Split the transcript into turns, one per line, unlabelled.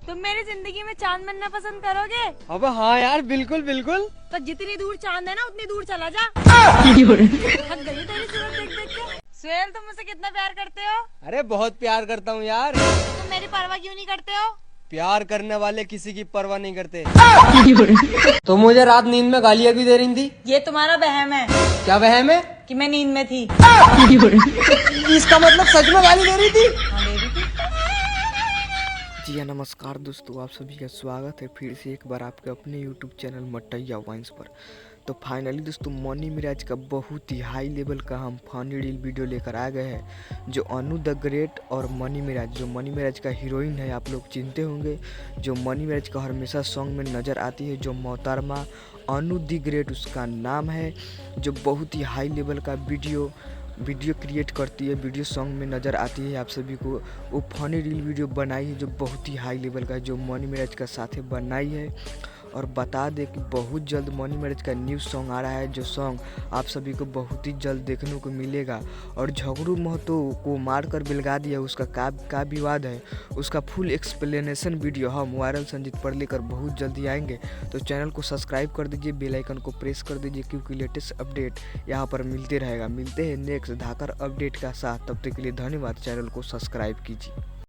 तुम मेरी जिंदगी में चांद बनना पसंद करोगे?
अबे हाँ यार, बिल्कुल बिल्कुल।
तो जितनी दूर चांद है ना उतनी दूर चला जा। थक गई हूँ तेरी सूरत देख देख के। सुहेल, तुम मुझसे कितना प्यार करते हो?
अरे बहुत प्यार करता हूँ यार।
तुम मेरी परवाह क्यों नहीं करते हो?
प्यार करने वाले किसी की परवाह नहीं करते। तो मुझे रात नींद में गालियाँ भी दे रही थी।
ये तुम्हारा वहम है
क्या वहम है?
कि मैं नींद में थी।
इसका मतलब सच में गाली दे रही थी?
हाँ, दे रही थी।
जी हाँ, नमस्कार दोस्तों, आप सभी का स्वागत है फिर से एक बार आपके अपने यूट्यूब चैनल मटैया वाइन्स पर। तो फाइनली दोस्तों, मनी मिराज का बहुत ही हाई लेवल का हम फनी रील वीडियो लेकर आ गए हैं। जो अनु द ग्रेट और मनी मिराज, जो मनी मिराज का हीरोइन है, आप लोग चिंते होंगे, जो मनी मिराज का हमेशा सॉन्ग में नज़र आती है, जो मोहतरमा अनु द ग्रेट उसका नाम है, जो बहुत ही हाई लेवल का वीडियो क्रिएट करती है, वीडियो सॉन्ग में नज़र आती है आप सभी को। वो फनी रील वीडियो बनाई है जो बहुत ही हाई लेवल का है, जो मनी मिराज का साथ बनाई है। और बता दें कि बहुत जल्द मनी मिराज का न्यू सॉन्ग आ रहा है, जो सॉन्ग आप सभी को बहुत ही जल्द देखने को मिलेगा। और झगड़ू महतो को मारकर बिलगा दिया, उसका का विवाद है, उसका फुल एक्सप्लेनेशन वीडियो हम वायरल संजीत पर लेकर बहुत जल्दी आएंगे। तो चैनल को सब्सक्राइब कर दीजिए, बेल आइकन को प्रेस कर दीजिए, क्योंकि लेटेस्ट अपडेट यहाँ पर मिलते रहेगा। मिलते हैं नेक्स्ट धाकर अपडेट का साथ, तब तक के लिए धन्यवाद। चैनल को सब्सक्राइब कीजिए।